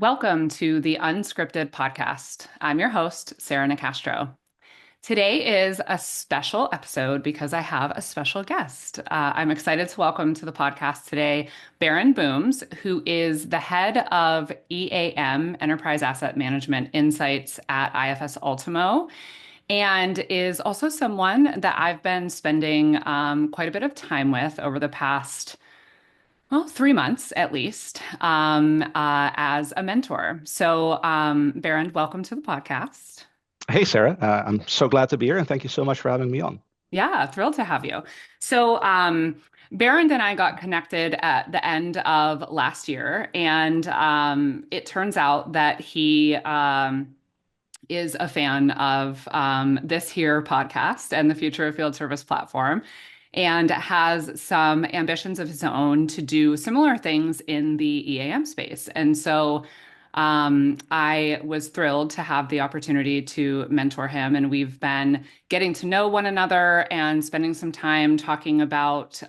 Welcome to the Unscripted podcast. I'm your host, Sarah Nicastro. Today is a special episode because I have a special guest. I'm excited to welcome to the podcast today Berend Booms, who is the head of EAM Enterprise Asset Management Insights at IFS Ultimo, and is also someone that I've been spending quite a bit of time with over the past 3 months at least, as a mentor. So, Berend, welcome to the podcast. Hey, Sarah. I'm so glad to be here, and thank you so much for having me on. Yeah, thrilled to have you. So, Berend and I got connected at the end of last year, and it turns out that he is a fan of this here podcast and the Future of Field Service platform, and has some ambitions of his own to do similar things in the EAM space. And so I was thrilled to have the opportunity to mentor him, and we've been getting to know one another and spending some time talking about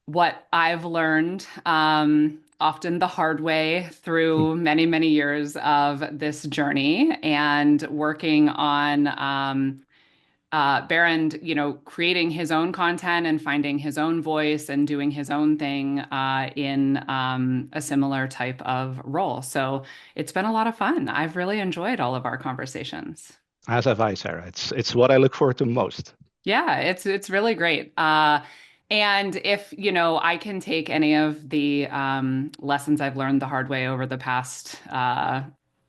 what I've learned, often the hard way through many, many years of this journey, and working on Berend, creating his own content and finding his own voice and doing his own thing in a similar type of role. So it's been a lot of fun. I've really enjoyed all of our conversations. As have I, Sarah. It's what I look forward to most. Yeah, it's really great. And if, I can take any of the lessons I've learned the hard way over the past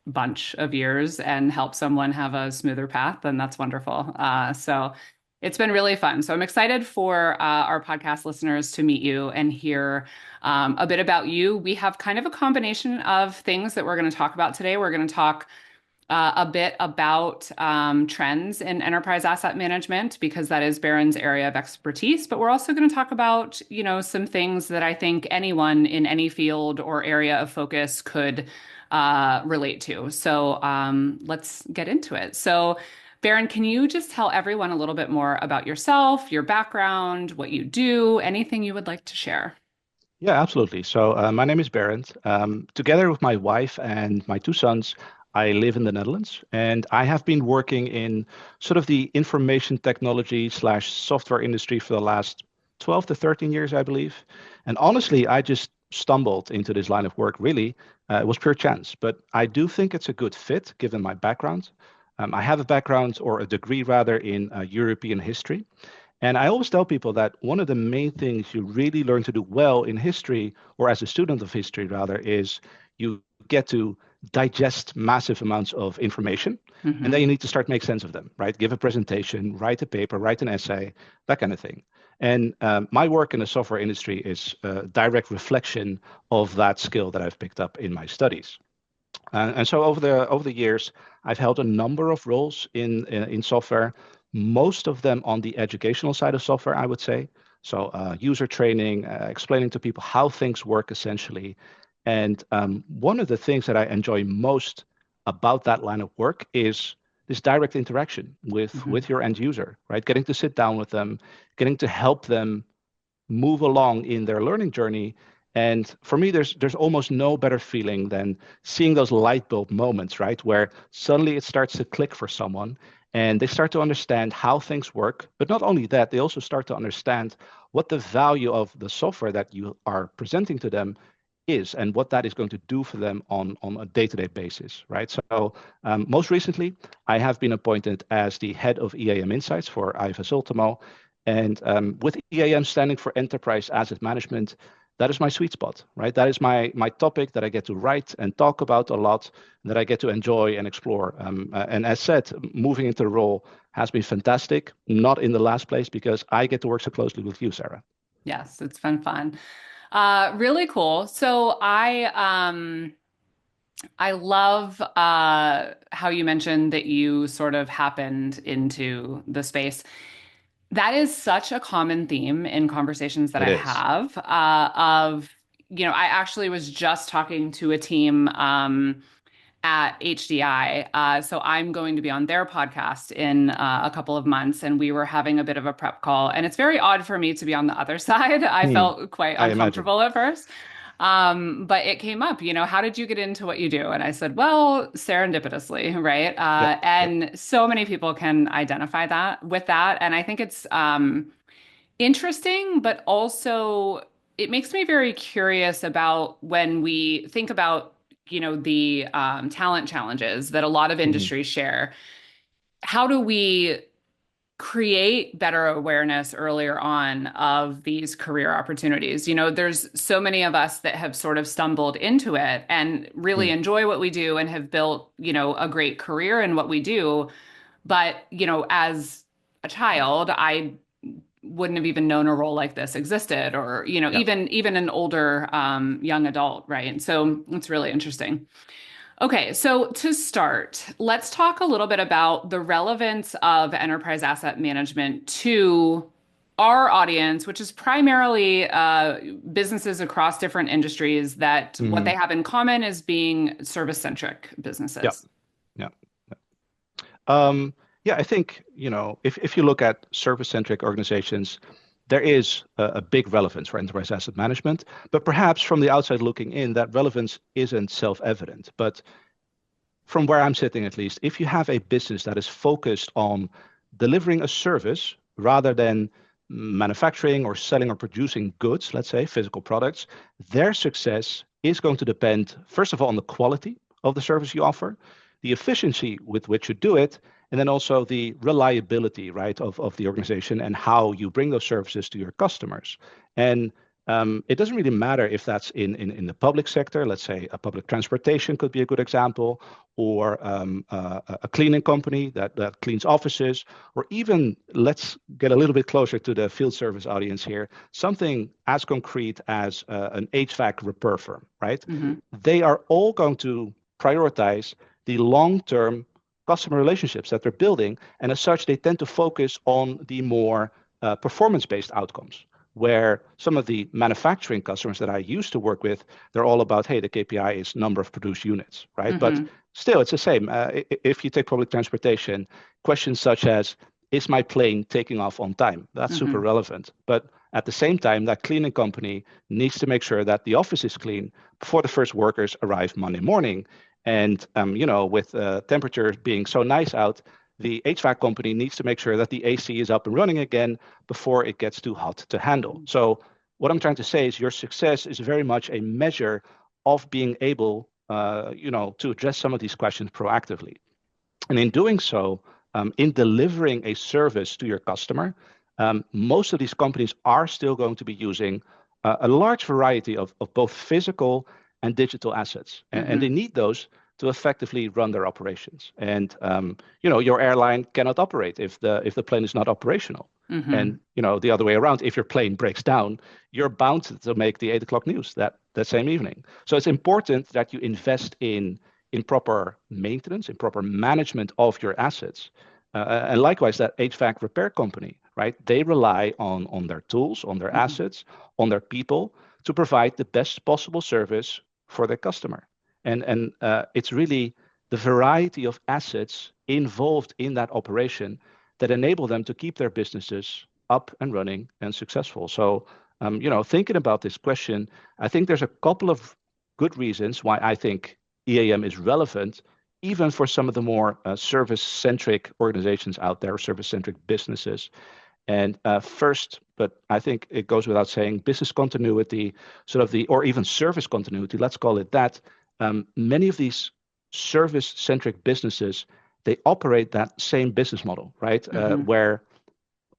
bunch of years and help someone have a smoother path, then that's wonderful. So it's been really fun. So I'm excited for our podcast listeners to meet you and hear a bit about you. We have kind of a combination of things that we're going to talk about today. We're going to talk a bit about trends in enterprise asset management because that is Berend's area of expertise. But we're also going to talk about, some things that I think anyone in any field or area of focus could relate to. So let's get into it. So, Berend, can you just tell everyone a little bit more about yourself, your background, what you do, anything you would like to share? Yeah, absolutely. So my name is Berend. Together with my wife and my two sons, I live in the Netherlands, and I have been working in sort of the information technology slash software industry for the last 12 to 13 years, I believe. And honestly, I just stumbled into this line of work, really. It was pure chance, but I do think it's a good fit given my background. I have a background, or a degree rather, in European history. And I always tell people that one of the main things you really learn to do well in history, or as a student of history rather, is you get to digest massive amounts of information, and then Hmm. you need to start make sense of them, right? Give a presentation, write a paper, write an essay, that kind of thing. And my work in the software industry is a direct reflection of that skill that I've picked up in my studies. And so over the years, I've held a number of roles in software, most of them on the educational side of software, I would say. So user training, explaining to people how things work essentially. And one of the things that I enjoy most about that line of work is this direct interaction with Hmm. your end user, right? Getting to sit down with them, getting to help them move along in their learning journey. And for me, there's almost no better feeling than seeing those light bulb moments, right? Where suddenly it starts to click for someone and they start to understand how things work. But not only that, they also start to understand what the value of the software that you are presenting to them is and what that is going to do for them on a day-to-day basis, right? So most recently, I have been appointed as the head of EAM Insights for IFS Ultimo. And with EAM standing for Enterprise Asset Management, that is my sweet spot, right? That is my topic that I get to write and talk about a lot, that I get to enjoy and explore. And as said, moving into the role has been fantastic, not in the last place because I get to work so closely with you, Sarah. Yes, it's been fun. Really cool. So I love how you mentioned that you sort of happened into the space. That is such a common theme in conversations that It I is. have I actually was just talking to a team at HDI. So I'm going to be on their podcast in a couple of months, and we were having a bit of a prep call. And it's very odd for me to be on the other side. I Hmm. felt quite I imagine. uncomfortable at first. But it came up, how did you get into what you do? And I said, well, serendipitously, right? Yep. Yep. And so many people can identify that with that. And I think it's interesting, but also it makes me very curious about when we think about, the talent challenges that a lot of Hmm. industries share. How do we create better awareness earlier on of these career opportunities? There's so many of us that have sort of stumbled into it and really Mm. enjoy what we do and have built, a great career in what we do. But, as a child, I wouldn't have even known a role like this existed, or, Yeah. even an older young adult, right? And so it's really interesting. Okay, so to start, let's talk a little bit about the relevance of enterprise asset management to our audience, which is primarily businesses across different industries that what Hmm. they have in common is being service-centric Yeah. businesses. Yeah. Um, yeah, I think, if you look at service-centric organizations, there is a big relevance for enterprise asset management, but perhaps from the outside looking in, that relevance isn't self-evident. But from where I'm sitting, at least, if you have a business that is focused on delivering a service rather than manufacturing or selling or producing goods, let's say physical products, their success is going to depend, first of all, on the quality of the service you offer, the efficiency with which you do it, and then also the reliability, right, of the organization and how you bring those services to your customers. And it doesn't really matter if that's in the public sector. Let's say a public transportation could be a good example, or a cleaning company that cleans offices, or even let's get a little bit closer to the field service audience here, something as concrete as an HVAC repair firm, right? Hmm. They are all going to prioritize the long-term customer relationships that they're building, and as such, they tend to focus on the more performance-based outcomes, where some of the manufacturing customers that I used to work with, they're all about, hey, the KPI is number of produced units, right? But Hmm. still, it's the same. If you take public transportation, questions such as, is my plane taking off on time? That's super Hmm. relevant. But at the same time, that cleaning company needs to make sure that the office is clean before the first workers arrive Monday morning. And with temperatures being so nice out, the HVAC company needs to make sure that the AC is up and running again before it gets too hot to handle. So what I'm trying to say is your success is very much a measure of being able, to address some of these questions proactively. And in doing so, in delivering a service to your customer, most of these companies are still going to be using a large variety of both physical and digital assets, and they Hmm. need those to effectively run their operations. And your airline cannot operate if the plane is not operational. Hmm. And the other way around, if your plane breaks down, you're bound to make the 8 o'clock news that same evening. So it's important that you invest in proper maintenance, in proper management of your assets. And likewise, that HVAC repair company, right? They rely on their tools, on their Hmm. assets, on their people to provide the best possible service for their customer. And it's really the variety of assets involved in that operation that enable them to keep their businesses up and running and successful. So, thinking about this question, I think there's a couple of good reasons why I think EAM is relevant, even for some of the more service-centric organizations out there, service-centric businesses. And first, but I think it goes without saying, business continuity, or even service continuity, let's call it that. Many of these service-centric businesses, they operate that same business model, right? Hmm. Where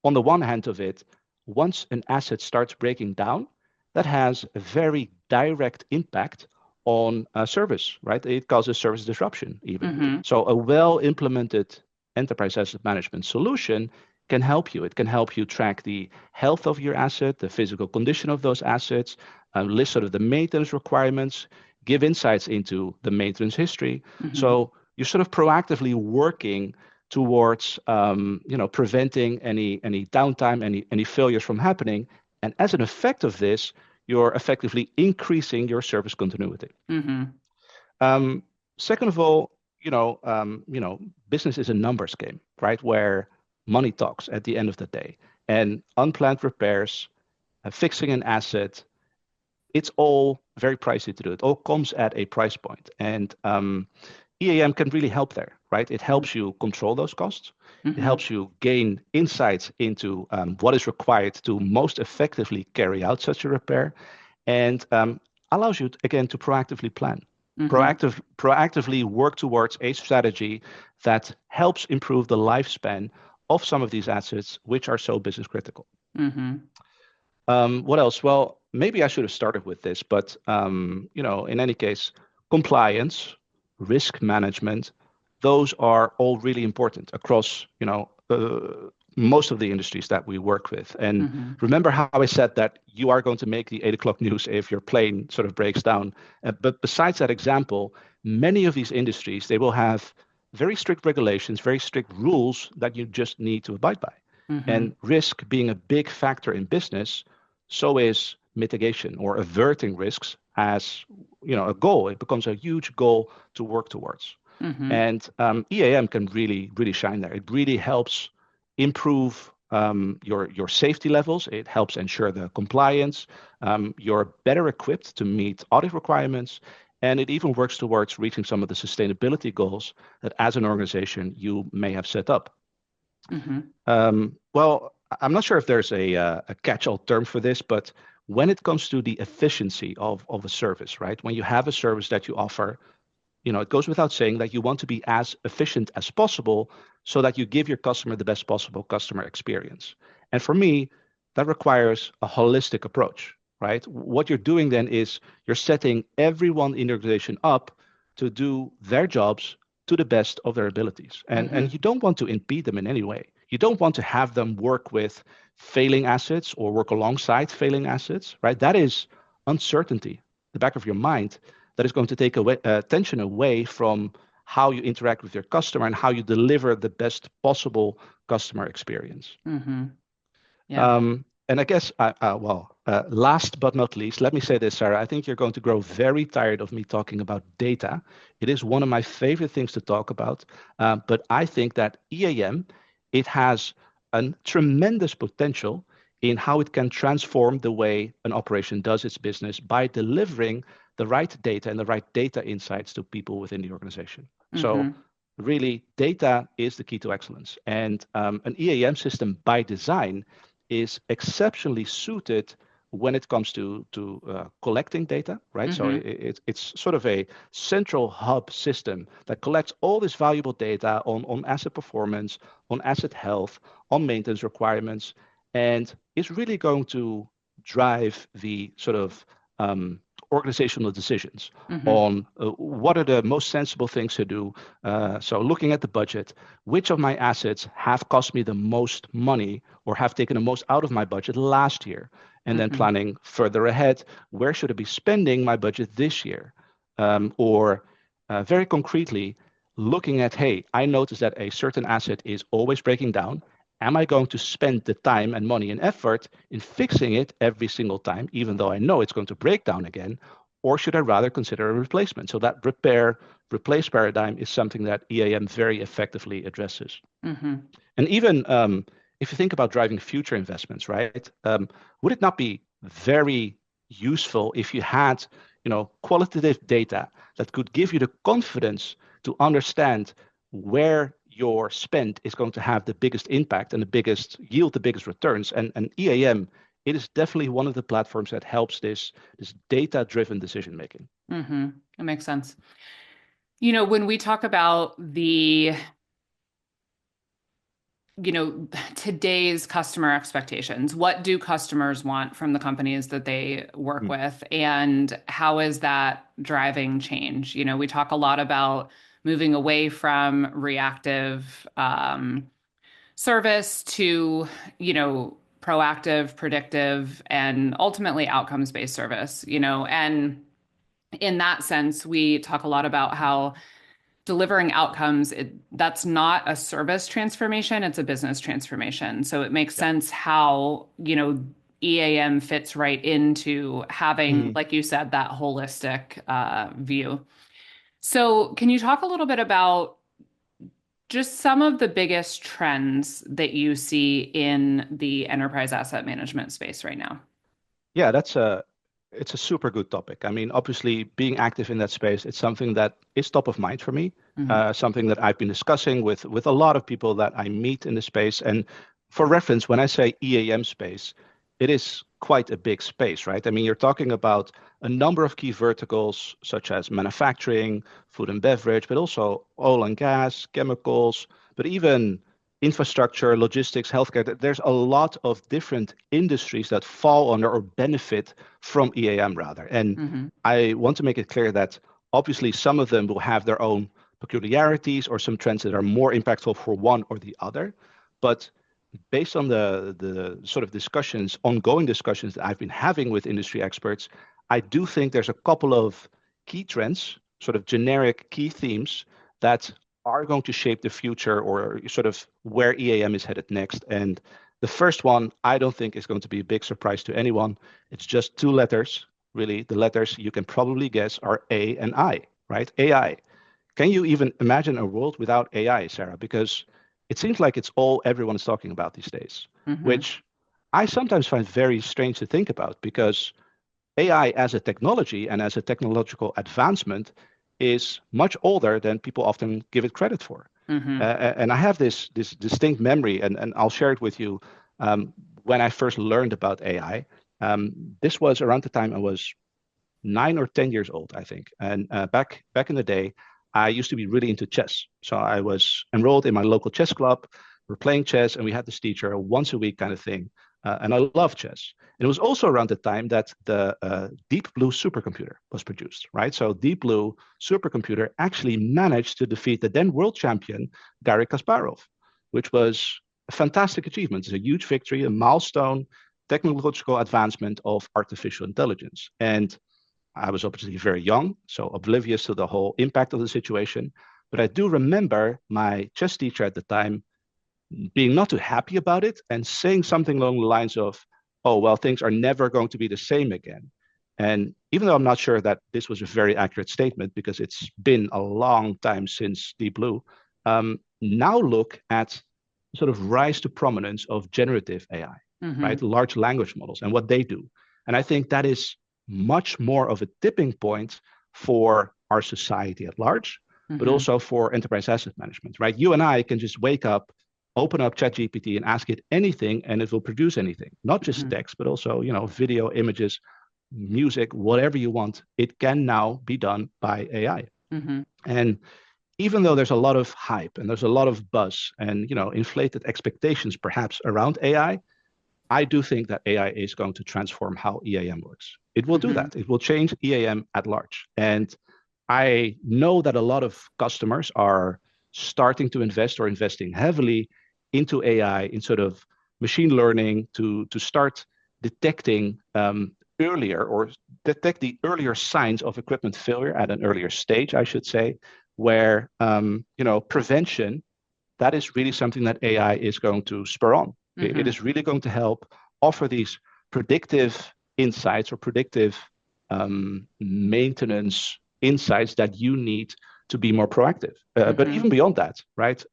on the one hand of it, once an asset starts breaking down, that has a very direct impact on service, right? It causes service disruption even. Hmm. So a well-implemented enterprise asset management solution can help you. It can help you track the health of your asset, the physical condition of those assets, list sort of the maintenance requirements, give insights into the maintenance history. Hmm. So you're sort of proactively working towards preventing any downtime, any failures from happening. And as an effect of this, you're effectively increasing your service continuity. Hmm. Um, Second of all, business is a numbers game, right? Where money talks at the end of the day, and unplanned repairs, fixing an asset, it's all very pricey to do. It all comes at a price point. And EAM can really help there, right? It helps you control those costs. It Mm-hmm. helps you gain insights into what is required to most effectively carry out such a repair, and allows you, again, to proactively plan, Mm-hmm. proactively work towards a strategy that helps improve the lifespan of some of these assets, which are so business critical. Mm-hmm. What else? Well, maybe I should have started with this, but in any case, compliance, risk management, those are all really important across, most of the industries that we work with. And Mm-hmm. remember how I said that you are going to make the 8 o'clock news if your plane sort of breaks down. But besides that example, many of these industries, they will have very strict regulations, very strict rules that you just need to abide by. Mm-hmm. And risk being a big factor in business, so is mitigation or averting risks as a goal. It becomes a huge goal to work towards. Mm-hmm. And EAM can really, really shine there. It really helps improve your safety levels. It helps ensure the compliance. You're better equipped to meet audit requirements. And it even works towards reaching some of the sustainability goals that as an organization you may have set up. Mm-hmm. Well, I'm not sure if there's a catch-all term for this, but when it comes to the efficiency of a service, right? When you have a service that you offer, it goes without saying that you want to be as efficient as possible so that you give your customer the best possible customer experience. And for me, that requires a holistic approach, right? What you're doing then is you're setting everyone in the organization up to do their jobs to the best of their abilities. And Mm-hmm. you don't want to impede them in any way. You don't want to have them work with failing assets or work alongside failing assets, right? That is uncertainty, the back of your mind that is going to take away, attention away from how you interact with your customer and how you deliver the best possible customer experience. Mm-hmm. Yeah. And I guess, last but not least, let me say this, Sarah. I think you're going to grow very tired of me talking about data. It is one of my favorite things to talk about. But I think that EAM, it has a tremendous potential in how it can transform the way an operation does its business by delivering the right data and the right data insights to people within the organization. So Mm-hmm. really, data is the key to excellence. And an EAM system by design is exceptionally suited when it comes to collecting data, right? So Mm-hmm. it's sort of a central hub system that collects all this valuable data on asset performance, on asset health, on maintenance requirements, and is really going to drive the sort of organizational decisions Mm-hmm. on what are the most sensible things to do. So looking at the budget, which of my assets have cost me the most money or have taken the most out of my budget last year, and then Mm-hmm. planning further ahead, where should I be spending my budget this year? Or very concretely, looking at, hey, I noticed that a certain asset is always breaking down. Am I going to spend the time and money and effort in fixing it every single time, even though I know it's going to break down again? Or should I rather consider a replacement? So that repair replace paradigm is something that EAM very effectively addresses. Mm-hmm. And even if you think about driving future investments, right? Would it not be very useful if you had, qualitative data that could give you the confidence to understand where your spend is going to have the biggest impact and the biggest yield, the biggest returns? And EAM, it is definitely one of the platforms that helps this data-driven decision making. Mm-hmm. That makes sense. When we talk about today's customer expectations, what do customers want from the companies that they work Mm. with, and how is that driving change? We talk a lot about moving away from reactive service to, proactive, predictive, and ultimately outcomes-based service, and in that sense, we talk a lot about how delivering outcomes, that's not a service transformation, it's a business transformation. So it makes Yeah. sense how, EAM fits right into having, Mhm. like you said, that holistic view. So can you talk a little bit about just some of the biggest trends that you see in the enterprise asset management space right now? Yeah, that's It's a super good topic. I mean, obviously, being active in that space, it's something that is top of mind for me. Hmm. Something that I've been discussing with a lot of people that I meet in the space. And for reference, when I say EAM space, it is quite a big space, right? I mean, you're talking about a number of key verticals such as manufacturing, food and beverage, but also oil and gas, chemicals, but even infrastructure, logistics, healthcare. There's a lot of different industries that fall under or benefit from EAM rather. And Hmm. I want to make it clear that obviously some of them will have their own peculiarities or some trends that are more impactful for one or the other. But based on the sort of discussions, ongoing discussions that I've been having with industry experts, I do think there's a couple of key trends, sort of generic key themes that are going to shape the future or sort of where EAM is headed next. And the first one, I don't think is going to be a big surprise to anyone. It's just two letters, really. The letters you can probably guess are A and I, right? AI. Can you even imagine a world without AI, Sarah? Because it seems like it's all everyone is talking about these days, Hmm. which I sometimes find very strange to think about because AI as a technology and as a technological advancement is much older than people often give it credit for. Hmm. And I have this distinct memory, and I'll share it with you. Um, when I first learned about AI, this was around the time I was 9 or 10 years old, I think. And back in the day, I used to be really into chess. So I was enrolled in my local chess club. We're playing chess, and we had this teacher once a week kind of thing. And I love chess. And it was also around the time that the Deep Blue supercomputer was produced, right? So Deep Blue supercomputer actually managed to defeat the then world champion Garry Kasparov, which was a fantastic achievement. It's a huge victory, a milestone technological advancement of artificial intelligence. And I was obviously very young, so oblivious to the whole impact of the situation. But I do remember my chess teacher at the time being not too happy about it and saying something along the lines of, oh, well, things are never going to be the same again. And even though I'm not sure that this was a very accurate statement because it's been a long time since Deep Blue, now look at sort of rise to prominence of generative AI, Hmm. right? Large language models and what they do. And I think that is much more of a tipping point for our society at large, but Hmm. also for enterprise asset management, right? You and I can just wake up, open up ChatGPT and ask it anything, and it will produce anything, not just Hmm. text, but also, video, images, music, whatever you want. It can now be done by AI. Hmm. And even though there's a lot of hype and there's a lot of buzz and, inflated expectations perhaps around AI, I do think that AI is going to transform how EAM works. It will do Hmm. that. It will change EAM at large. And I know that a lot of customers are starting to invest or investing heavily into AI in sort of machine learning to start detecting earlier or detect the earlier signs of equipment failure at an earlier stage, I should say, where prevention, that is really something that AI is going to spur on. It Hmm. is really going to help offer these predictive insights or predictive maintenance insights that you need to be more proactive. But Hmm. even beyond that, right?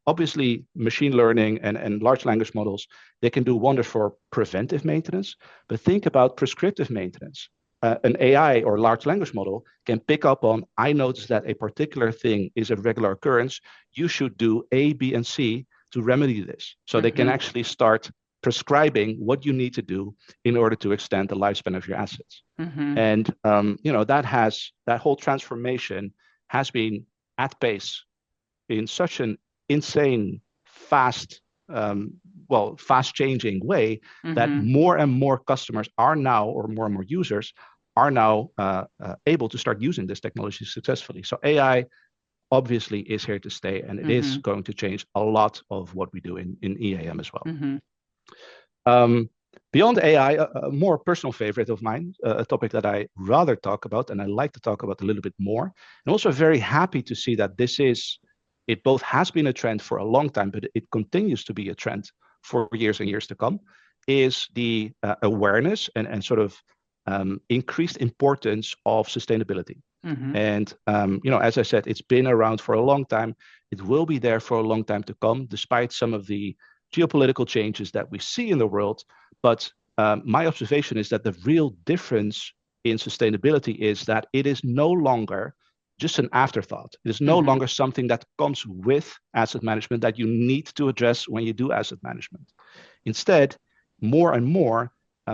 Obviously, machine learning and large language models, they can do wonders for preventive maintenance. But think about prescriptive maintenance. An AI or large language model can pick up on, I noticed that a particular thing is a regular occurrence. You should do A, B, and C to remedy this. So they can Hmm. actually start prescribing what you need to do in order to extend the lifespan of your assets. Hmm. And that whole transformation has been at pace in such an insane, fast, fast changing way that Hmm. more and more customers are now, or more and more users are now able to start using this technology successfully. So AI obviously is here to stay, and it is Hmm. going to change a lot of what we do in EAM as well. Hmm. Um, Beyond AI, a more personal favorite of mine, a topic that I rather talk about and I like to talk about a little bit more. And also very happy to see that it both has been a trend for a long time, but it continues to be a trend for years and years to come, is the awareness and sort of increased importance of sustainability. Hmm. And as I said, it's been around for a long time. It will be there for a long time to come, despite some of the geopolitical changes that we see in the world. But my observation is that the real difference in sustainability is that it is no longer just an afterthought. It is no Mm-hmm. longer something that comes with asset management that you need to address when you do asset management. Instead, more and more,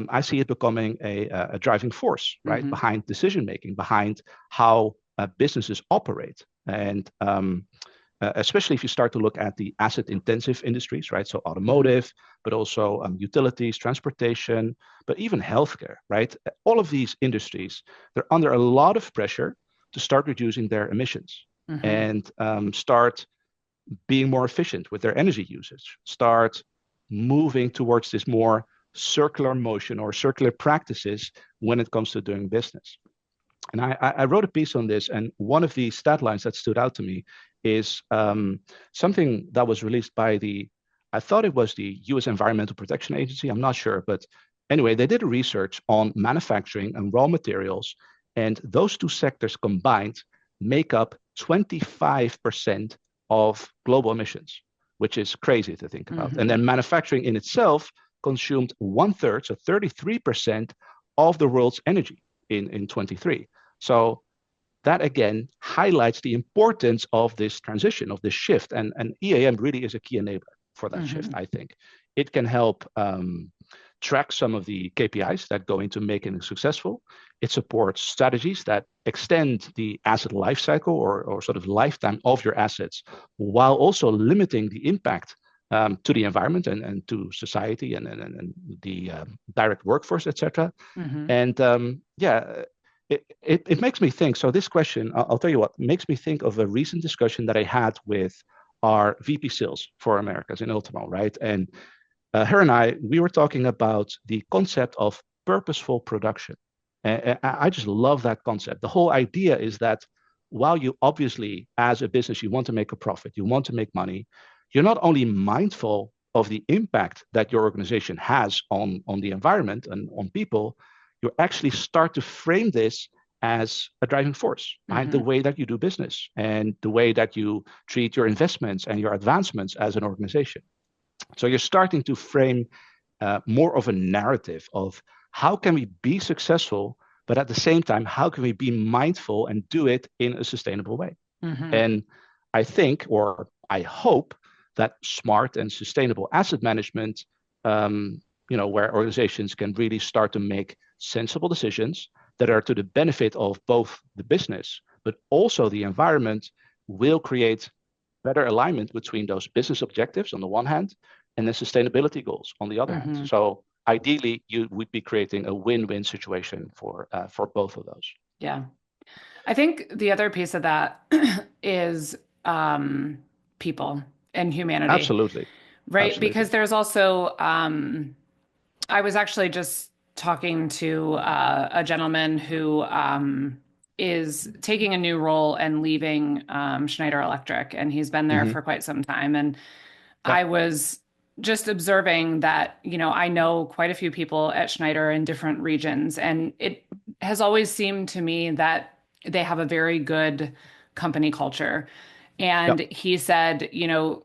I see it becoming a driving force, right, Mm-hmm. behind decision making, behind how businesses operate. And especially if you start to look at the asset intensive industries, right? So Mm-hmm. automotive, but also utilities, transportation, but even healthcare, right? All of these industries, they're under a lot of pressure to start reducing their emissions Mm-hmm. and start being more efficient with their energy usage, start moving towards this more circular motion or circular practices when it comes to doing business. And I wrote a piece on this, and one of the stat lines that stood out to me is something that was released by I thought it was the US Environmental Protection Agency, I'm not sure, but anyway, they did a research on manufacturing and raw materials, and those two sectors combined make up 25% of global emissions, which is crazy to think about. And Mm-hmm. then manufacturing in itself consumed one third, so 33% of the world's energy in 23. So that again highlights the importance of this transition, of this shift. And EAM really is a key enabler for that shift, Mm-hmm. I think. It can help track some of the KPIs that go into making it successful. It supports strategies that extend the asset lifecycle or sort of lifetime of your assets, while also limiting the impact to the environment and to society and the direct workforce, etc. Mm-hmm. And yeah, it makes me think. So this question, I'll tell you what, makes me think of a recent discussion that I had with our VP sales for Americas in Ultimo, right? And her and we were talking about the concept of purposeful production. And I just love that concept. The whole idea is that while you obviously, as a business, you want to make a profit, you want to make money, you're not only mindful of the impact that your organization has on the environment and on people, you actually start to frame this as a driving force behind the Mm-hmm. way that you do business and the way that you treat your investments and your advancements as an organization. So you're starting to frame more of a narrative of how can we be successful, but at the same time, how can we be mindful and do it in a sustainable way? Mm-hmm. And I think, or I hope, that smart and sustainable asset management, where organizations can really start to make sensible decisions that are to the benefit of both the business, but also the environment, will create better alignment between those business objectives on the one hand and the sustainability goals on the other hand. Mm-hmm. So ideally, you would be creating a win-win situation for both of those. Yeah. I think the other piece of that is people and humanity, Absolutely, right? Because absolutely. there's also, I was actually just talking to a gentleman who is taking a new role and leaving Schneider Electric, and he's been there Mm-hmm. for quite some time. And Yeah. I was just observing that, I know quite a few people at Schneider in different regions, and it has always seemed to me that they have a very good company culture. Yeah. And he said,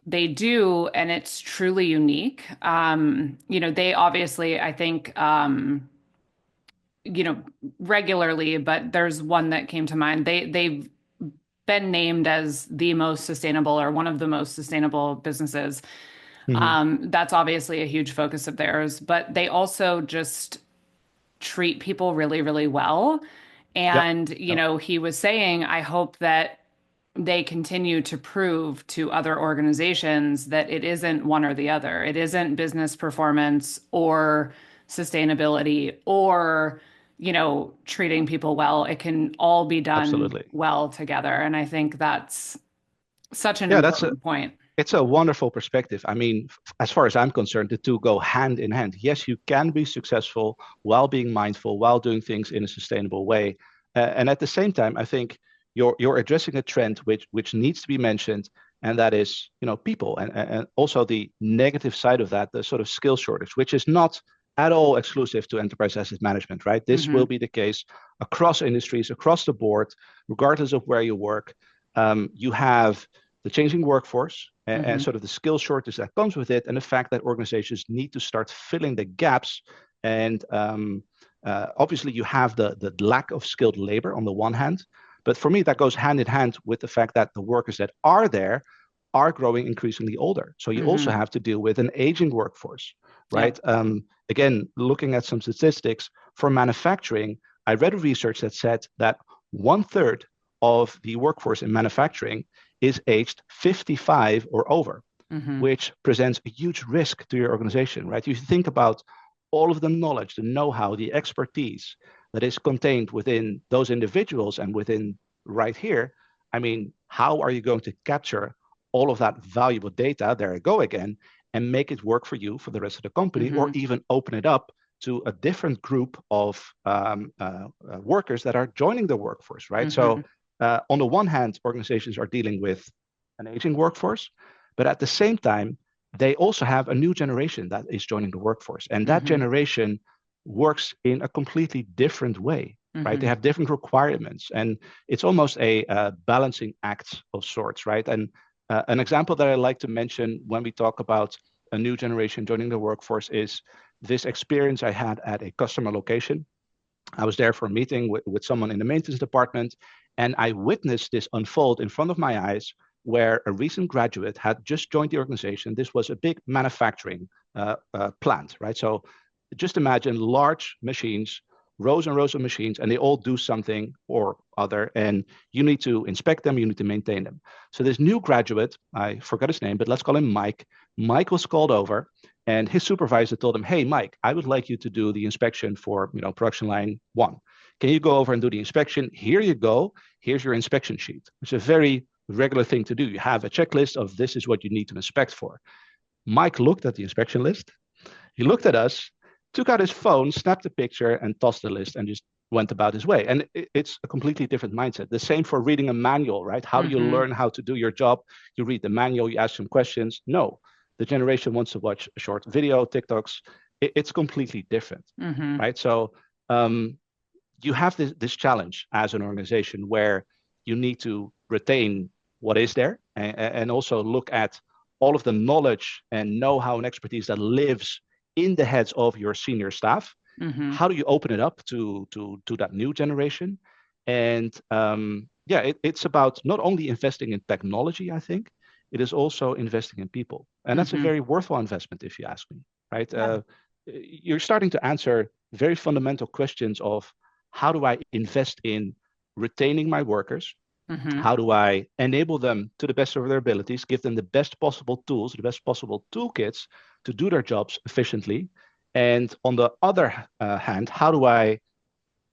they do, and it's truly unique. They obviously, I think, you know, regularly, but there's one that came to mind. They've been named as the most sustainable or one of the most sustainable businesses. Mm-hmm. That's obviously a huge focus of theirs, but they also just treat people really, really well. Yeah. And, Yeah. he was saying, I hope that they continue to prove to other organizations that it isn't one or the other. It isn't business performance or sustainability or, treating people well. It can all be done Absolutely. well together. And I think that's such an Yeah, important point. it's a wonderful perspective. I mean, as far as I'm concerned, the two go hand in hand. Yes, you can be successful while being mindful, while doing things in a sustainable way. And at the same time, I think you're addressing a trend which needs to be mentioned, and that is, people and also the negative side of that, the sort of skill shortage, which is not at all exclusive to enterprise asset management, right? This will Hmm. be the case across industries, across the board, regardless of where you work. You have the changing workforce and Hmm. sort of the skill shortage that comes with it, and the fact that organizations need to start filling the gaps and Obviously, you have the lack of skilled labor on the one hand, but for me, that goes hand in hand with the fact that the workers that are there are growing increasingly older. So you also Hmm. have to deal with an aging workforce, Yeah. right? Again, looking at some statistics for manufacturing, I read research that said that one third of the workforce in manufacturing is aged 55 or over, Hmm. which presents a huge risk to your organization, right? You think about all of the knowledge, the know-how, the expertise that is contained within those individuals and within right here. I mean, how are you going to capture all of that valuable data? There I go again, and make it work for you for the rest of the company, or Hmm. even open it up to a different group of workers that are joining the workforce, right? So, Hmm. on the one hand, organizations are dealing with an aging workforce, but at the same time, they also have a new generation that is joining the workforce. And that Hmm. generation works in a completely different way, right? They Hmm. have different requirements. And it's almost a balancing act of sorts, right? And an example that I like to mention when we talk about a new generation joining the workforce is this experience I had at a customer location. I was there for a meeting with someone in the maintenance department, and I witnessed this unfold in front of my eyes where a recent graduate had just joined the organization. This was a big manufacturing plant, right? So just imagine large machines, rows and rows of machines, and they all do something or other, and you need to inspect them, you need to maintain them. So this new graduate, I forgot his name, but let's call him Mike. Mike was called over, and his supervisor told him, "Hey, Mike, I would like you to do the inspection for production line one. Can you go over and do the inspection? Here you go. Here's your inspection sheet." It's a very regular thing to do. You have a checklist of this is what you need to inspect for. Mike looked at the inspection list. He looked at us, took out his phone, snapped a picture, and tossed the list and just went about his way. And it's a completely different mindset. The same for reading a manual, right? How do you Hmm. learn how to do your job? You read the manual, you ask some questions. No, the generation wants to watch a short video, TikToks. It's completely different, Hmm. right? So um, you have this challenge as an organization where you need to retain what is there and also look at all of the knowledge and know-how and expertise that lives in the heads of your senior staff. Hmm. How do you open it up to that new generation? And yeah, it's about not only investing in technology, I think it is also investing in people, and that's a Hmm. very worthwhile investment if you ask me, right? Yeah. You're starting to answer very fundamental questions of how do I invest in retaining my workers? Hmm. How do I enable them to the best of their abilities, give them the best possible tools, the best possible toolkits to do their jobs efficiently? And on the other hand, how do I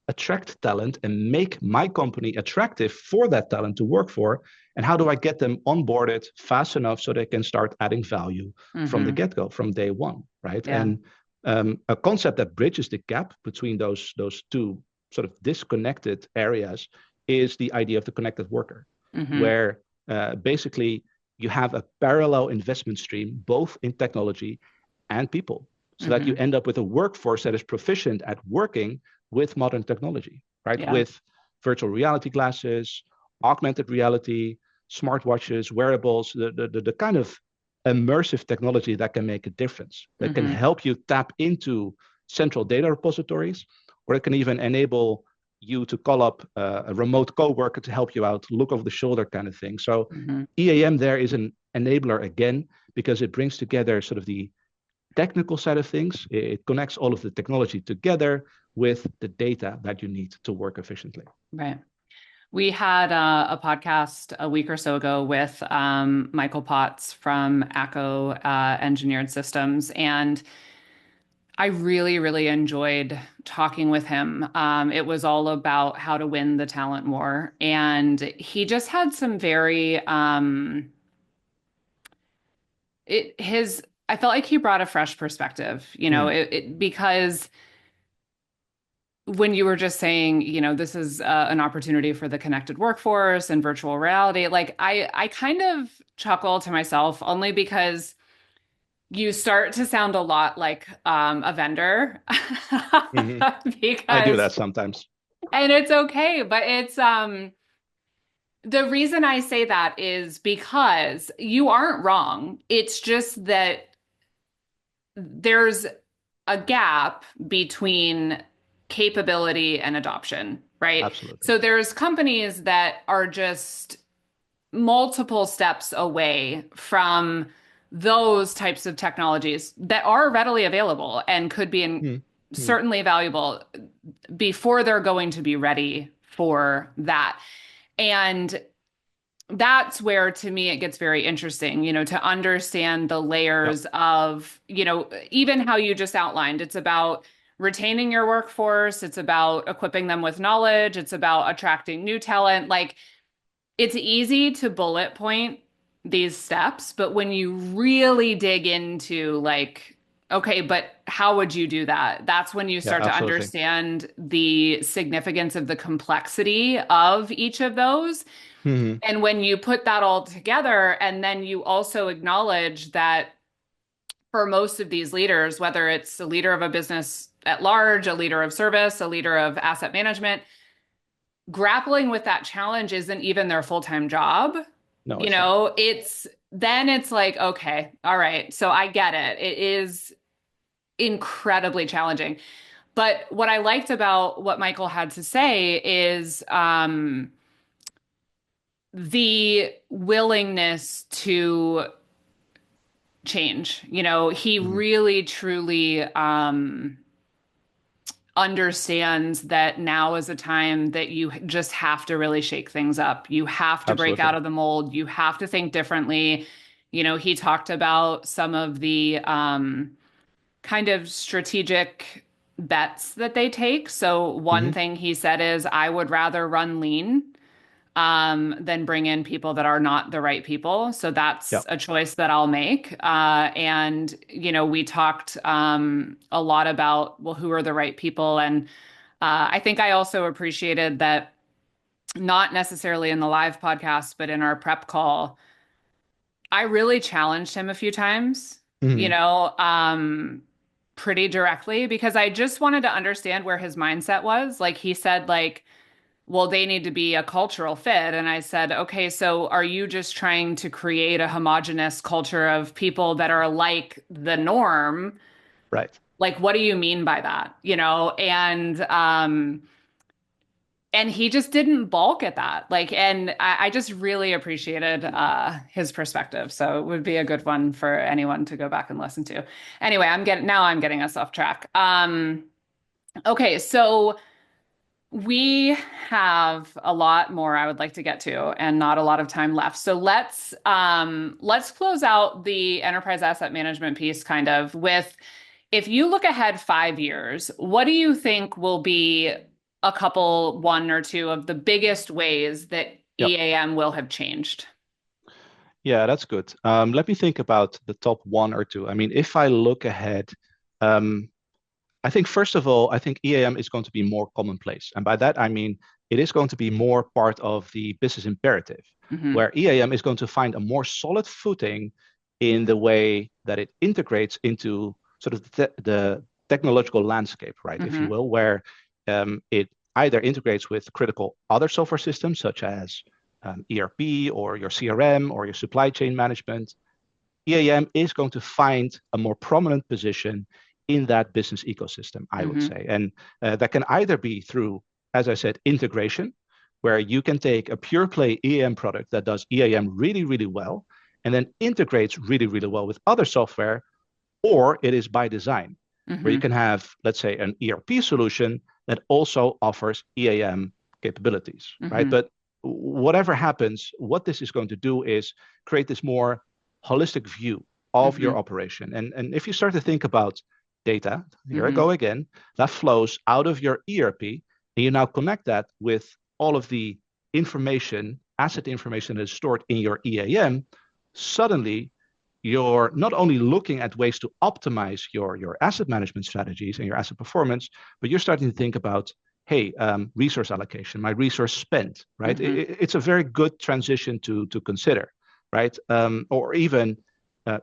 attract talent and make my company attractive for that talent to work for? And how do I get them onboarded fast enough so they can start adding value from the Hmm. get-go, from day one, right? Yeah. And a concept that bridges the gap between those two sort of disconnected areas is the idea of the connected worker, Hmm. where basically you have a parallel investment stream, both in technology and people, so that you Hmm. end up with a workforce that is proficient at working with modern technology, right? Yeah. With virtual reality glasses, augmented reality, smartwatches, wearables, the kind of immersive technology that can make a difference, that can Hmm. help you tap into central data repositories, or it can even enable you to call up a remote coworker to help you out, look over the shoulder kind of thing. So Hmm. EAM there is an enabler again, because it brings together sort of the technical side of things. It connects all of the technology together with the data that you need to work efficiently. Right. We had a podcast a week or so ago with Michael Potts from ACO Engineered Systems, and I really, really enjoyed talking with him. It was all about how to win the talent war, and he just had some very it his. I felt like he brought a fresh perspective, Mm. because when you were just saying, this is an opportunity for the connected workforce and virtual reality, like I kind of chuckle to myself only because you start to sound a lot like a vendor Mm-hmm. I do because, that sometimes. and it's okay, but it's the reason I say that is because you aren't wrong. It's just that there's a gap between capability and adoption, right? Absolutely. So there's companies that are just multiple steps away from those types of technologies that are readily available and could be Hmm. Hmm. certainly valuable before they're going to be ready for that. And that's where to me it gets very interesting, to understand the Yep. layers of, even how you just outlined. It's about retaining your workforce, it's about equipping them with knowledge, it's about attracting new talent. Like, it's easy to bullet point these steps, but when you really dig into, like, okay, but how would you do that? That's when you Yeah, start to absolutely. understand the significance of the complexity of each of those. Hmm. And when you put that all together, and then you also acknowledge that for most of these leaders, whether it's a leader of a business at large, a leader of service, a leader of asset management, grappling with that challenge isn't even their full-time job. No, it's not. It's like, okay, all right, so I get it. It is incredibly challenging. But what I liked about what Michael had to say is the willingness to change. He Hmm. really truly understands that now is a time that you just have to really shake things up. You have to break out Absolutely. of the mold. You have to think differently. He talked about some of the kind of strategic bets that they take. So one Hmm. thing he said is, I would rather run lean than bring in people that are not the right people. So that's Yep. a choice that I'll make. And, we talked a lot about, well, who are the right people? And I think I also appreciated that, not necessarily in the live podcast, but in our prep call, I really challenged him a few times, Hmm. pretty directly, because I just wanted to understand where his mindset was. Like, he said, like, well, they need to be a cultural fit. And I said, okay, so are you just trying to create a homogenous culture of people that are like the norm? Right. Like, what do you mean by that? And he just didn't balk at that. Like, and I just really appreciated his perspective. So it would be a good one for anyone to go back and listen to. Anyway, I'm getting us off track. Okay, so we have a lot more I would like to get to and not a lot of time left. So let's close out the enterprise asset management piece kind of with, if you look ahead 5 years, what do you think will be a couple, one or two of the biggest ways that Yep. EAM will have changed? Yeah, that's good. Let me think about the top one or two. I mean, if I look ahead, um, I think first of all, I think EAM is going to be more commonplace. And by that, I mean, it is going to be more part of the business imperative, Hmm. where EAM is going to find a more solid footing in the way that it integrates into sort of the technological landscape, right, if you Hmm. will, where it either integrates with critical other software systems such as ERP or your CRM or your supply chain management. EAM is going to find a more prominent position in that business ecosystem, I would Hmm. say. And that can either be through, as I said, integration, where you can take a pure play EAM product that does EAM really, really well, and then integrates really, really well with other software, or it is by design, where you Hmm. can have, let's say, an ERP solution that also offers EAM capabilities, right? Hmm. But whatever happens, what this is going to do is create this more holistic view of your Hmm. operation. And if you start to think about data, here I Hmm. go again, that flows out of your ERP, and you now connect that with all of the information, asset information that is stored in your EAM, suddenly you're not only looking at ways to optimize your asset management strategies and your asset performance, but you're starting to think about, hey, resource allocation, my resource spent, right? Hmm. It's a very good transition to consider, right? Or even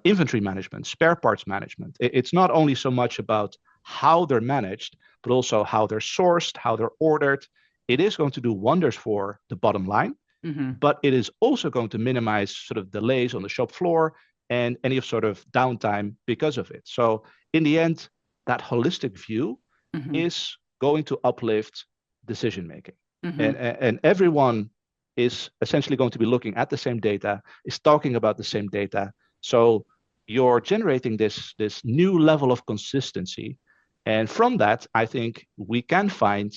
inventory management, spare parts management. It's not only so much about how they're managed, but also how they're sourced, how they're ordered. It is going to do wonders for the bottom line, Hmm. but it is also going to minimize sort of delays on the shop floor and any of sort of downtime because of it. So in the end, that holistic view Hmm. is going to uplift decision making. Mm-hmm. And everyone is essentially going to be looking at the same data, is talking about the same data. So you're generating this new level of consistency. And from that, I think we can find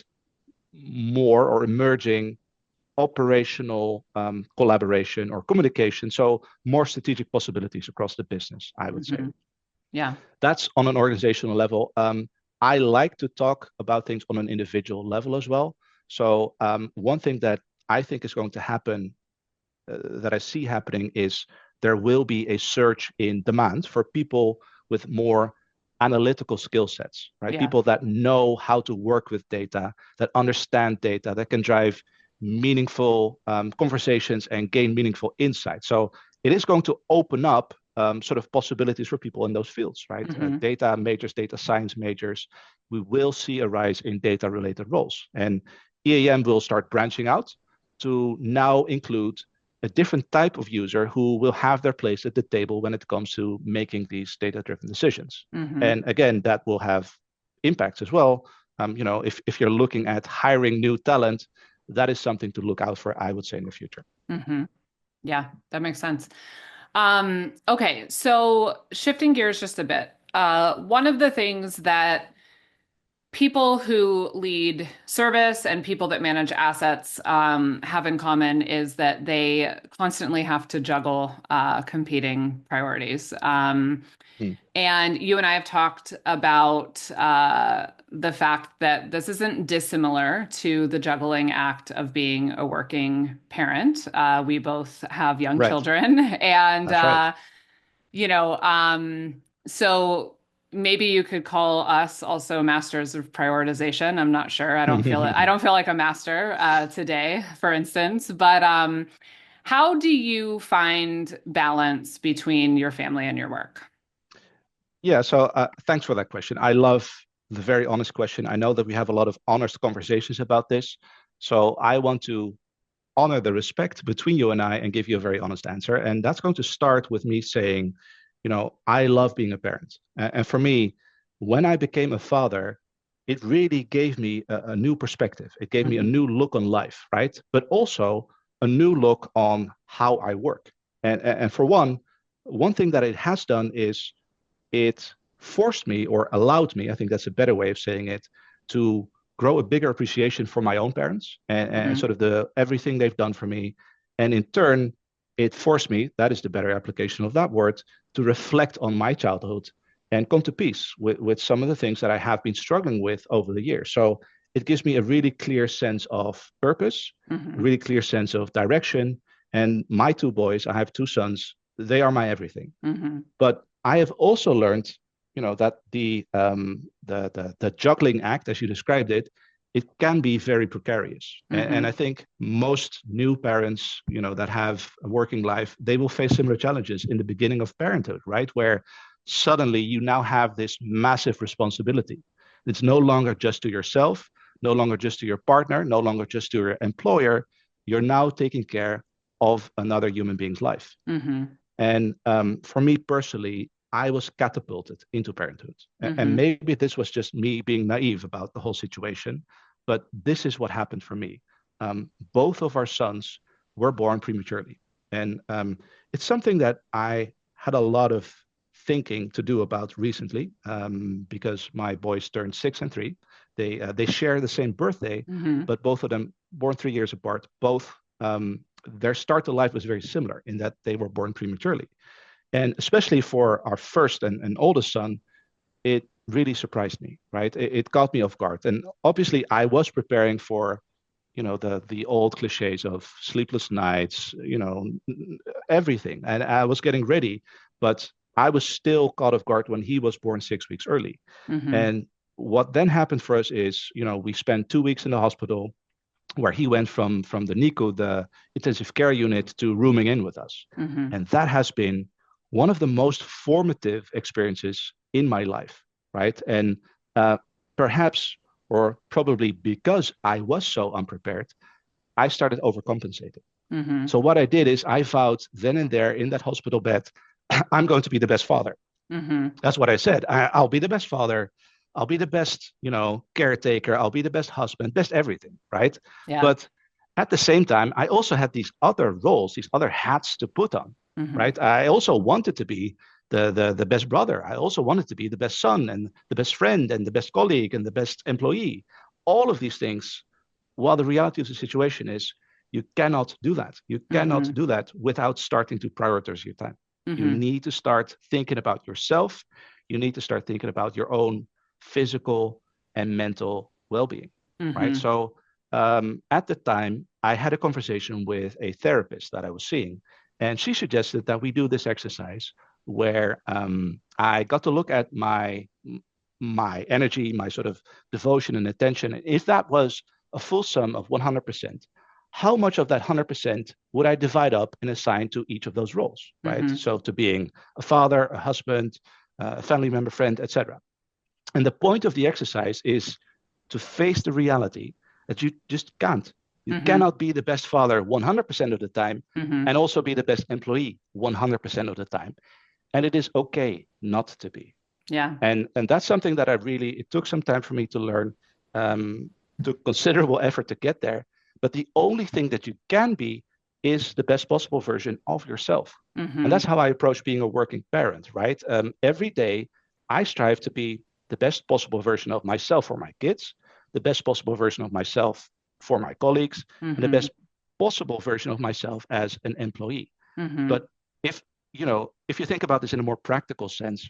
more or emerging operational collaboration or communication. So more strategic possibilities across the business, I would say. Mm-hmm. Yeah. That's on an organizational level. I like to talk about things on an individual level as well. So one thing that I think is going to happen, that I see happening, is there will be a surge in demand for people with more analytical skill sets, right? Yeah. People that know how to work with data, that understand data, that can drive meaningful conversations and gain meaningful insight. So it is going to open up sort of possibilities for people in those fields, right? Mm-hmm. Data majors, data science majors. We will see a rise in data related roles. And EAM will start branching out to now include a different type of user who will have their place at the table when it comes to making these data-driven decisions. Mm-hmm. And again, that will have impacts as well. If you're looking at hiring new talent, that is something to look out for, I would say, in the future. Mm-hmm. Yeah, that makes sense. Okay, so shifting gears just a bit. One of the things that people who lead service and people that manage assets have in common is that they constantly have to juggle competing priorities. Mm. And you and I have talked about the fact that this isn't dissimilar to the juggling act of being a working parent. We both have young Right. children, and That's right. so maybe you could call us also masters of prioritization. I'm not sure. I don't feel it. I don't feel like a master today, for instance. But how do you find balance between your family and your work? Yeah, so thanks for that question. I love the very honest question. I know that we have a lot of honest conversations about this. So I want to honor the respect between you and I and give you a very honest answer. And that's going to start with me saying, I love being a parent. And for me, when I became a father, it really gave me a new perspective. It gave me a Mhm. new look on life, right? But also a new look on how I work. And for one thing that it has done is it forced me or allowed me, I think that's a better way of saying it, to grow a bigger appreciation for my own parents and Mhm. sort of the everything they've done for me. And in turn, it forced me, that is the better application of that word, to reflect on my childhood and come to peace with some of the things that I have been struggling with over the years. So it gives me a really clear sense of purpose, a Mhm. really clear sense of direction. And my two boys, I have two sons, they are my everything. Mhm. But I have also learned, that the juggling act, as you described it, it can be very precarious. And I Mhm. think most new parents, that have a working life, they will face similar challenges in the beginning of parenthood, right? Where suddenly you now have this massive responsibility. It's no longer just to yourself, no longer just to your partner, no longer just to your employer. You're now taking care of another human being's life. Mhm. And for me personally, I was catapulted into parenthood. And Mhm. maybe this was just me being naive about the whole situation, but this is what happened for me. Both of our sons were born prematurely. And it's something that I had a lot of thinking to do about recently because my boys turned 6 and 3. They share the same birthday, Mhm. but both of them born 3 years apart. Both their start to life was very similar in that they were born prematurely. And especially for our first and oldest son, it really surprised me, right? It caught me off guard. And obviously, I was preparing for, the old cliches of sleepless nights, everything. And I was getting ready, but I was still caught off guard when he was born 6 weeks early. Mhm. And what then happened for us is, we spent 2 weeks in the hospital where he went from the NICU, the intensive care unit, to rooming in with us. Mhm. And that has been one of the most formative experiences in my life, right? And uh, perhaps, or probably because I was so unprepared, I started overcompensating. Mhm. So what I did is I vowed then and there in that hospital bed, I'm going to be the best father. Mhm. That's what I said. I'll be the best father. I'll be the best, caretaker. I'll be the best husband, best everything, right? Yeah. But at the same time, I also had these other roles, these other hats to put on, Hmm. right? I also wanted to be the best brother. I also wanted to be the best son and the best friend and the best colleague and the best employee. All of these things, while the reality of the situation is you cannot do that. You cannot Hmm. do that without starting to prioritize your time. You Hmm. need to start thinking about yourself. You need to start thinking about your own physical and mental well-being, right? Hmm. So at the time, I had a conversation with a therapist that I was seeing, and she suggested that we do this exercise where I got to look at my energy, my sort of devotion and attention. And if that was a full sum of 100%, how much of that 100% would I divide up and assign to each of those roles, right? Hmm. So to being a father, a husband, a family member, friend, etc. And the point of the exercise is to face the reality that you just can't. You Hmm. cannot be the best father 100% of the time Hmm. and also be the best employee 100% of the time. And it is okay not to be. Yeah. And that's something that it took some time for me to learn, took considerable effort to get there. But the only thing that you can be is the best possible version of yourself. And that's Hmm. how I approach being a working parent, right? Every day, I strive to be the best possible version of myself for my kids, the best possible version of myself for my colleagues, and the Hmm. best possible version of myself as an employee. Hmm. But if if you think about this in a more practical sense,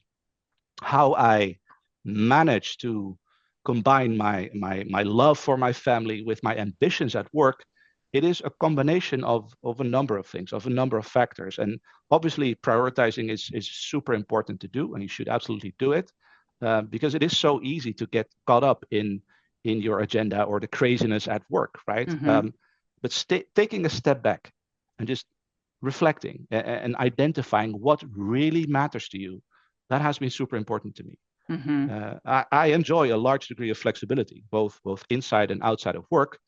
how I manage to combine my love for my family with my ambitions at work, it is a combination of a number of things, of a number of factors. And obviously, prioritizing is super important to do, and you should absolutely do it because it is so easy to get caught up in your agenda or the craziness at work, right? Hmm. But taking a step back and just reflecting and identifying what really matters to you, that has been super important to me. Hmm. I enjoy a large degree of flexibility, both inside and outside of work,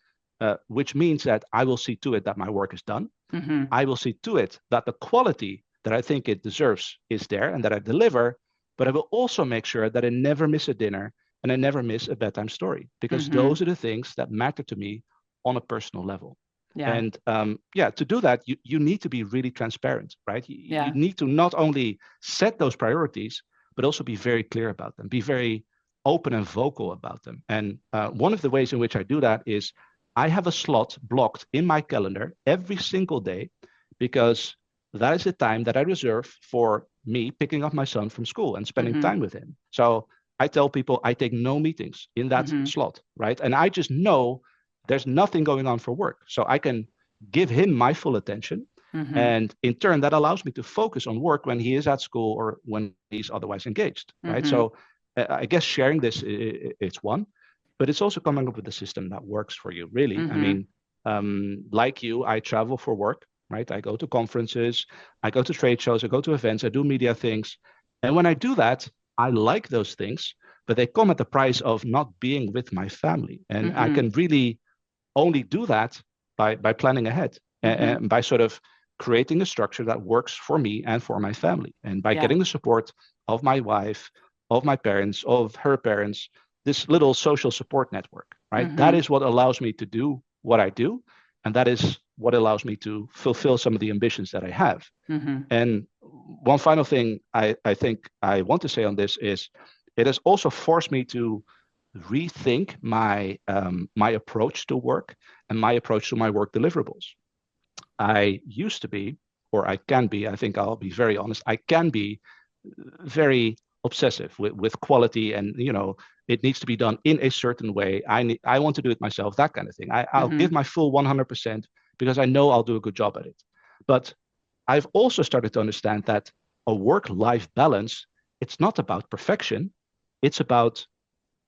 which means that I will see to it that my work is done. Hmm. I will see to it that the quality that I think it deserves is there and that I deliver. But I will also make sure that I never miss a dinner and I never miss a bedtime story because Hmm. those are the things that matter to me on a personal level. Yeah. And yeah, to do that, you need to be really transparent, right? You Yeah. need to not only set those priorities, but also be very clear about them, be very open and vocal about them. And one of the ways in which I do that is I have a slot blocked in my calendar every single day because that is the time that I reserve for me picking up my son from school and spending Hmm. time with him. So I tell people I take no meetings in that Hmm. slot, right? And I just know there's nothing going on for work. So I can give him my full attention. Hmm. And in turn, that allows me to focus on work when he is at school or when he's otherwise engaged, right? Hmm. So I guess sharing this, it's one, but it's also coming up with a system that works for you, really. I Hmm. mean, like you, I travel for work, right? I go to conferences, I go to trade shows, I go to events, I do media things. And when I do that, I like those things, but they come at the price of not being with my family. And I Hmm. can really only do that by planning ahead Hmm. and by sort of creating a structure that works for me and for my family. And by Yeah. getting the support of my wife, of my parents, of her parents, this little social support network, right? That Hmm. is what allows me to do what I do. And that is what allows me to fulfill some of the ambitions that I have. Hmm. And one final thing I think I want to say on this is it has also forced me to rethink my approach to work and my approach to my work deliverables. I used to be, or I can be, I think I'll be very honest, I can be very obsessive with quality and, it needs to be done in a certain way. I want to do it myself, that kind of thing. I'll give Hmm. my full 100% because I know I'll do a good job at it. But I've also started to understand that a work-life balance, it's not about perfection. It's about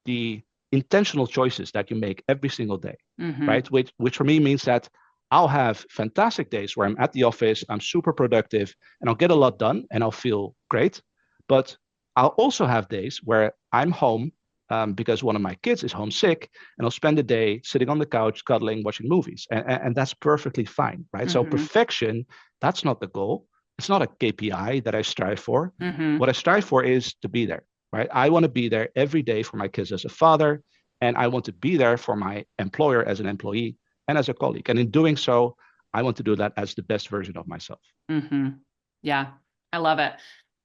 the intentional choices that you make every single day, Hmm. right? Which for me means that I'll have fantastic days where I'm at the office, I'm super productive, and I'll get a lot done and I'll feel great. But I'll also have days where I'm home because one of my kids is homesick, and I'll spend the day sitting on the couch, cuddling, watching movies. And that's perfectly fine, right? So Hmm. perfection, that's not the goal. It's not a KPI that I strive for. Hmm. What I strive for is to be there. right? I want to be there every day for my kids as a father, and I want to be there for my employer as an employee and as a colleague. And in doing so, I want to do that as the best version of myself. Mm-hmm. Yeah, I love it.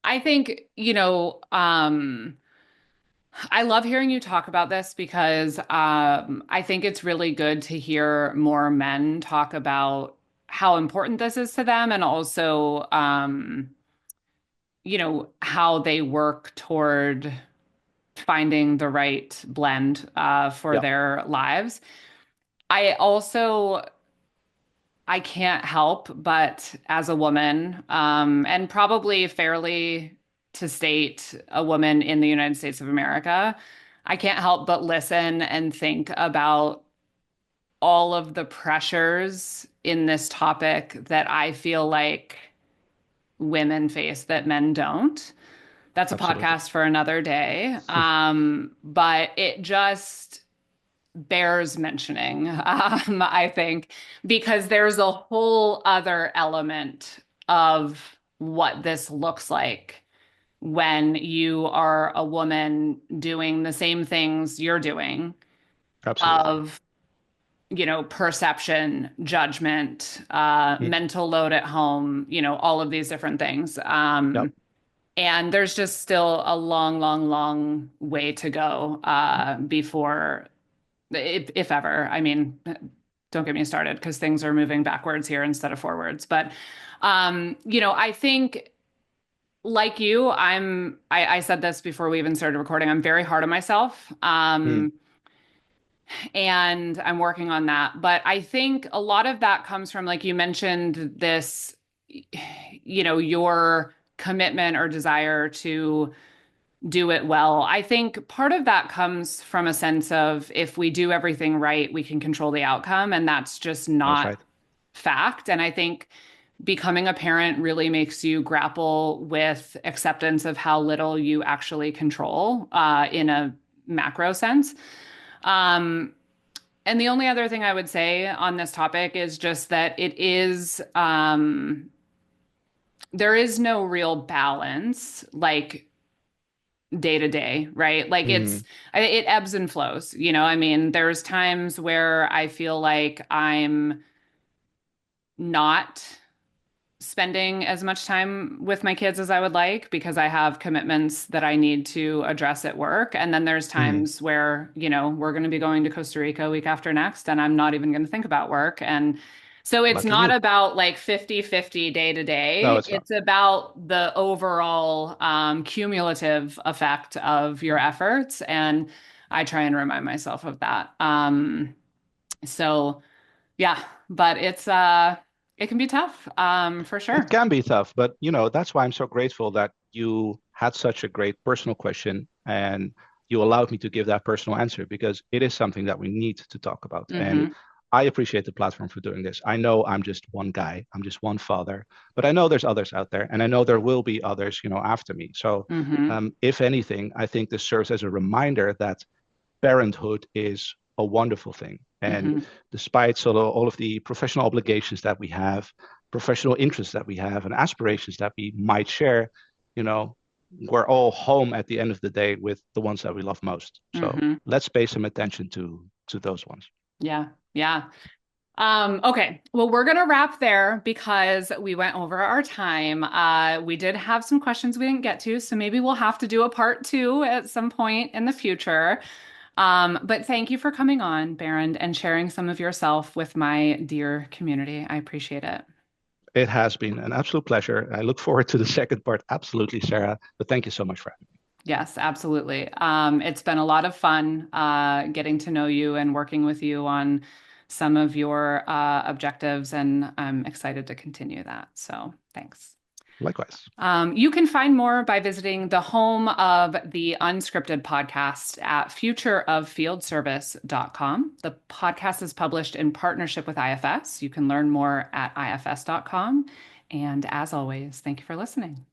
I think, I love hearing you talk about this because I think it's really good to hear more men talk about how important this is to them and also, how they work toward finding the right blend for Yeah, their lives. I also I can't help but as a woman, and probably fairly to state a woman in the United States of America, I can't help but listen and think about all of the pressures in this topic that I feel like women face that men don't. That's a absolutely. podcast for another day. But it just bears mentioning, I think, because there's a whole other element of what this looks like when you are a woman doing the same things you're doing Absolutely. of, perception, judgment, Mm. mental load at home, all of these different things. Yep. And there's just still a long, long, long way to go before if ever. I mean, don't get me started because things are moving backwards here instead of forwards. But I think like you, I said this before we even started recording. I'm very hard on myself. Mm. And I'm working on that. But I think a lot of that comes from, like you mentioned, this, your commitment or desire to do it well. I think part of that comes from a sense of if we do everything right, we can control the outcome. And that's just That's not right. fact. And I think becoming a parent really makes you grapple with acceptance of how little you actually control in a macro sense. Um, and the only other thing I would say on this topic is just that there is no real balance, like day to day, right? Like Mm. it ebbs and flows, I mean, there's times where I feel like I'm not spending as much time with my kids as I would like because I have commitments that I need to address at work. And then there's Mm. times where, we're going to be going to Costa Rica week after next, and I'm not even going to think about work. And so it's Lucky not you. about like 50-50 day to No, day. it's not. It's about the overall cumulative effect of your efforts. And I try and remind myself of that. So yeah, but it can be tough, for It sure. can be tough, but that's why I'm so grateful that you had such a great personal question and you allowed me to give that personal answer because it is something that we need to talk about. And Hmm. I appreciate the platform for doing this. I know I'm just one guy, I'm just one father, but I know there's others out there, and I know there will be others, after me. So, Hmm. if anything, I think this serves as a reminder that parenthood is a wonderful thing. And Hmm. despite sort of all of the professional obligations that we have, professional interests that we have, and aspirations that we might share, you know, we're all home at the end of the day with the ones that we love most. So Hmm. let's pay some attention to those ones. Yeah. Yeah. Okay. Well, we're going to wrap there because we went over our time. We did have some questions we didn't get to, so maybe we'll have to do a part two at some point in the future. But thank you for coming on, Berend, and sharing some of yourself with my dear community. I appreciate it. It has been an absolute pleasure. I look forward to the second part. Absolutely, Sarah. But thank you so much for having me. Yes, absolutely. It's been a lot of fun getting to know you and working with you on some of your objectives, and I'm excited to continue that. So thanks. Likewise. You can find more by visiting the home of the Unscripted podcast at futureoffieldservice.com. The podcast is published in partnership with IFS. You can learn more at ifs.com. And as always, thank you for listening.